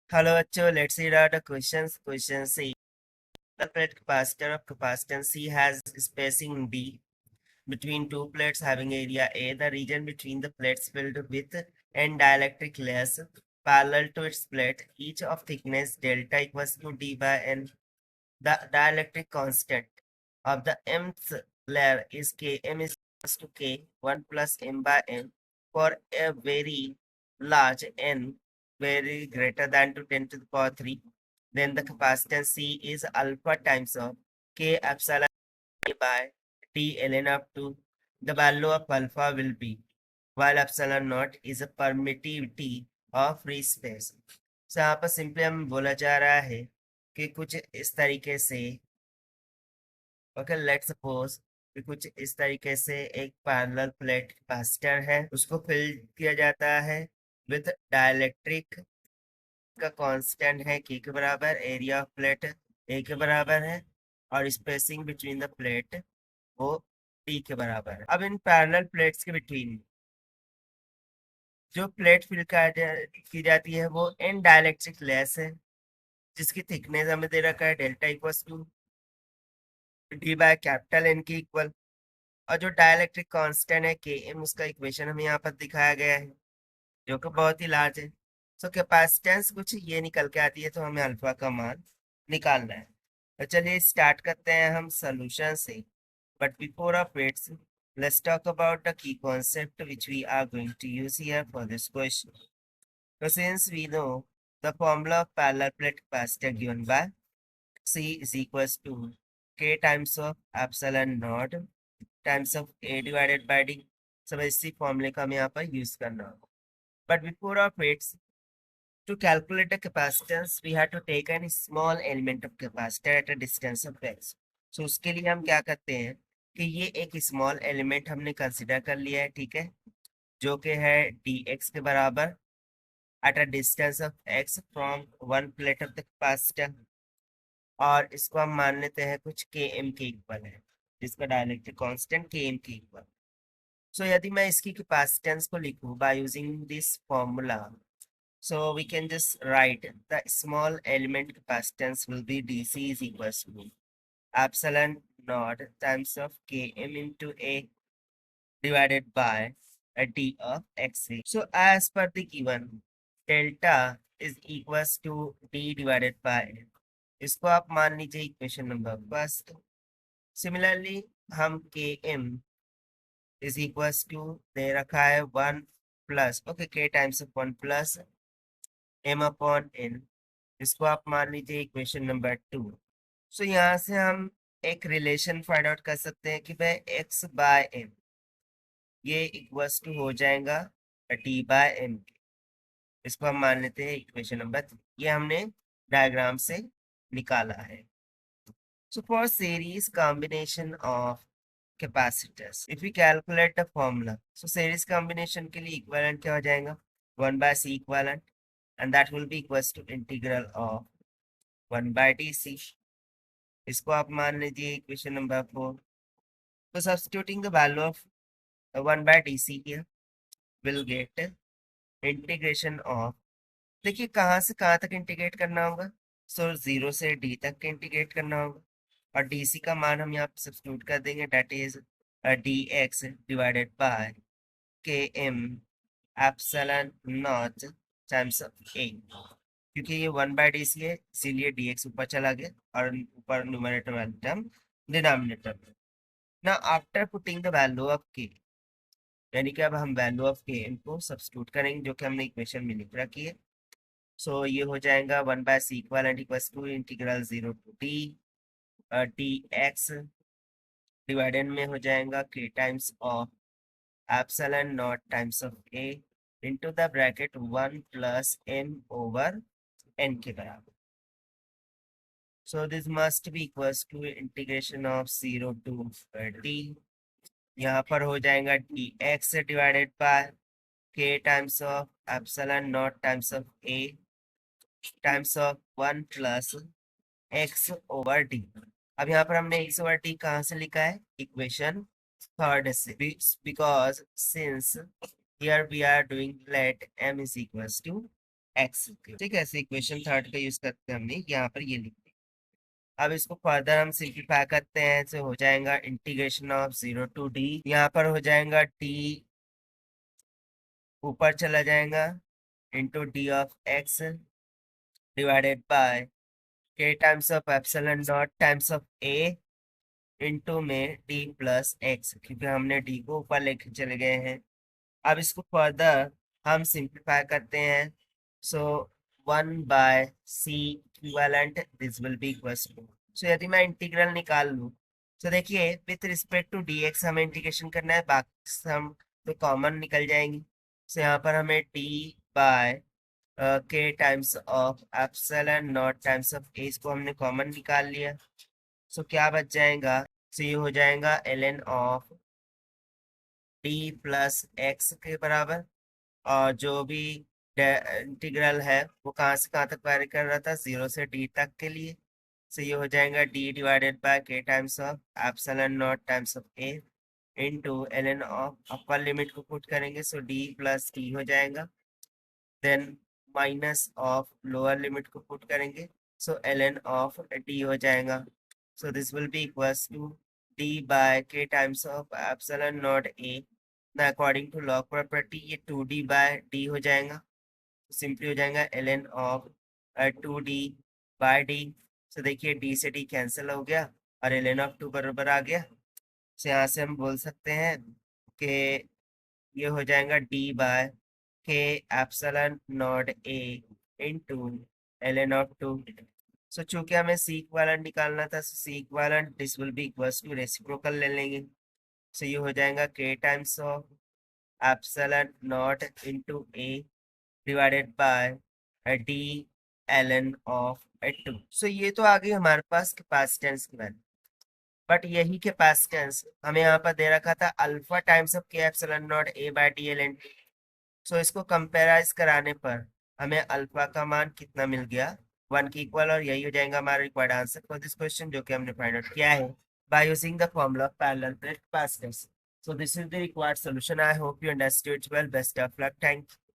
Hello, bachcho. Let's read out the questions. Question C. The plate capacitor of capacitance C has spacing D between two plates having area A. The region between the plates filled with N dielectric layers parallel to its plate, each of thickness delta equals to D by N. The dielectric constant of the mth layer is K. M is equals to K 1 plus M by N for a very large N, very greater than to 10 to the power 3. Then the capacitance C is alpha times of K epsilon A by T ln up to the value of alpha will be, while epsilon naught is a permittivity of free space. So यहाँ पर simply हम बोला जा रहा है कि कुछ इस तरीके से, ओके लेट्स सपोज कि कुछ इस तरीके से एक पैरेलल प्लेट कैपेसिटर है, उसको फिल किया जाता है विद डाइलेक्ट्रिक का कांस्टेंट है के बराबर, एरिया ऑफ प्लेट ए के बराबर है और स्पेसिंग बिटवीन द प्लेट वो डी के बराबर है। अब इन पैरेलल प्लेट्स के बिटवीन जो प्लेट फिल की जाती है वो एन डाइलेक्ट्रिक लेस है, जिसकी थिकनेस हमें दे रखा है delta equals to D by capital N के इक्वल, और जो डाइलेक्ट्रिक कांस्टेंट है के एम, उसका इक्वेशन हमें यहाँ पर दिखाया गया है जो कि बहुत ही लार्ज है। सो कैपेसिटेंस कुछ ये निकल के आती है, तो हमें अल्फा का मान निकालना है। तो चलिए स्टार्ट करते हैं हम सोल्यूशन से, but before of its let's talk about the key concept which we are going to use here for this question. So since we know the formula of parallel plate capacitor given by C is equals to K times of epsilon naught times of A divided by D. So इसी फॉर्मूले का हमें यहाँ पर use करना होगा। But before of it, to calculate the capacitance, we have to take a small element of capacitor at a distance of x. So उसके लिए हम क्या करते हैं कि ये एक स्मॉल एलिमेंट हमने कंसिडर कर लिया है, ठीक है, जो कि है dx के बराबर at a distance of x from one plate of the capacitor, और इसको हम मान लेते हैं कुछ के एम के इक्वल है, जिसका डाइलेक्ट्रिक कांस्टेंट के एम के इक्वल। सो यदि मैं इसकी कैपेसिटेंस को लिखूं by using this formula, so we can just write the small element capacitance will be dc is equals to epsilon naught times of km into a divided by a d of x. So as per the given, delta is equals to d divided by n. इसको आप मान लीजिए equation number first. Similarly हम km is equals to दे रखा है 1 plus okay k times of 1 plus m upon n, इसको आप मान लीजिए इक्वेशन नंबर 2। सो यहाँ से हम एक रिलेशन फाइंड आउट कर सकते हैं कि भाई x बाय m ये इक्वल्स टू हो जाएगा t बाय m, इसको हम मान लेते हैं इक्वेशन नंबर 3। ये हमने डायग्राम से निकाला है। So for series combination of capacitors, if we calculate the formula, so series combination के लिए equivalent क्या हो जाएगा 1 by c equivalent, and that will be equals to integral of 1 by dc. इसको आप मान लीजिए इक्वेशन नंबर 4। तो substituting the value of 1 by dc here will get integration of, देखिए कहाँ से कहाँ तक इंटीग्रेट करना होगा, सो 0 से d तक इंटीग्रेट करना होगा, और dc का मान हम यहाँ सब्स्टिट्यूट कर देंगे, that is dx divided by km epsilon not times a, क्योंकि ये 1 बाय डी सी है इसीलिए dx ऊपर चला गया और ऊपर न्यूमरेटर वाली टर्म डिनोमिनेटर में। ना after putting the value of k, यानी कि अब हम वैल्यू ऑफ km को सब्स्टिट्यूट करेंगे जो कि हमने इक्वेशन में लिख रखी है। सो ये हो जाएगा 1 by C equal equals to integral 0 टू d dx डिवाइडेड में हो जाएगा k times of epsilon not times of a into the bracket 1 plus m over n के बराबर। So this must be equals to integration of 0 टू d, यहाँ पर हो जाएगा dx divided by k times of epsilon not times of a times of 1 plus x over d। अब यहाँ पर हमने x ओवर d कहाँ से लिखा है, इक्वेशन थर्ड से, because since here we are doing let m is equals to x, ठीक है। ऐसे इक्वेशन थर्ड का यूज करते हैं हमने यहाँ पर ये लिखते हैं। अब इसको फर्दर हम सिंप्लीफाई करते हैं, तो हो जाएगा इंटीग्रेशन ऑफ 0 टू डी, यहाँ पर हो जाएगा डी ऊपर चला जाएगा into d of x divided by k times of epsilon not times of a into में डी प्लस एक्स, क्योंकि हमने डी को ऊपर लेके चले गए हैं। अब इसको फर्दर हम सिंप्लीफाई करते हैं, so 1/c equivalent this will be equals to, so यदि मैं इंटीग्रल निकाल लूँ, तो देखिए विथ रिस्पेक्ट टू dx हमें इंटीग्रेशन करना है, बाकी सम तो कॉमन निकल जाएंगी। सो यहाँ पर हमें d by k times of epsilon not times of a, इसको हमने कॉमन निकाल लिया। सो क्या बच जाएगा, सो ये हो जाएगा ln of d plus x के बराबर, और जो भी इंटीग्रल है वो कहाँ से कहाँ तक वेरी कर रहा था, 0 से d तक के लिए। सो ये हो जाएगा d divided by k times of epsilon not times of a into ln of upper limit को पुट करेंगे, सो d प्लस t हो जाएगा, then minus of lower limit को पुट करेंगे, सो ln ऑफ d हो जाएगा। So this will be equals to d by k times of epsilon not a, ना according to log property ये 2d by d हो जाएगा, simply हो जाएगा ln of 2d by d। So देखिए d से d कैंसिल हो गया और ln ऑफ 2 बराबर आ गया। तो यहाँ से हम बोल सकते हैं कि ये हो जाएगा d by K epsilon not a into ln of 2। So चूंकि हमें सी इक्विवेलेंट निकालना था, C equivalent this will be equals to reciprocal ले लेंगे। सो ये हो जाएगा K times of epsilon naught into a divided by D ln of 2। So ये तो आ गई हमारे पास कैपेसिटेंस की वैल्यू, बट यही कैपेसिटेंस हमें यहाँ पर दे रखा था अल्फा टाइम्स ऑफ के epsilon not a by D ln। So इसको कंपेराइज कराने पर हमें अल्फा का मान कितना मिल गया, 1 की इक्वल, और यही हो जाएगा हमारा required answer for this question, जो कि हमने फाइंड आउट किया है by using the formula of parallel plate capacitance. So this is the required solution. I hope you understood well. Best of luck. Thank you.